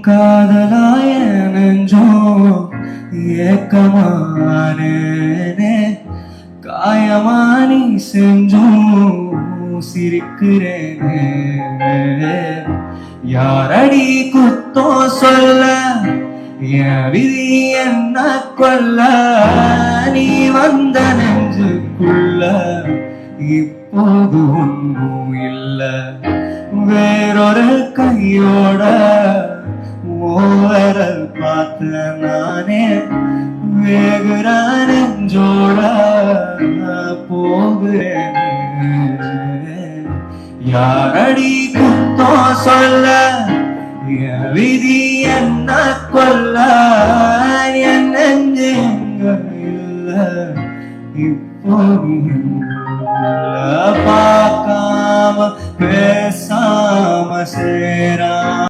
காதலாய நெஞ்சோம் ஏக்கமானே காயமானி செஞ்சோம் சிரிக்கிறேனே யாரடி குத்தோ சொல்ல என் விதி என்ன கொல்ல நீ வந்த நெஞ்சுக்குள்ள இப்போது ஒன்றும் இல்ல வேறொரு கையோட ஓவரல் பார்த்த நானே வேகுற நெஞ்சோட போகிறேன் யாரடி குத்தோ சொல்ல என் விதி என்ன கொல்ல என் நெஞ்சு எங்க இல்ல இப்போ பார்க்காம பேசாம சேரா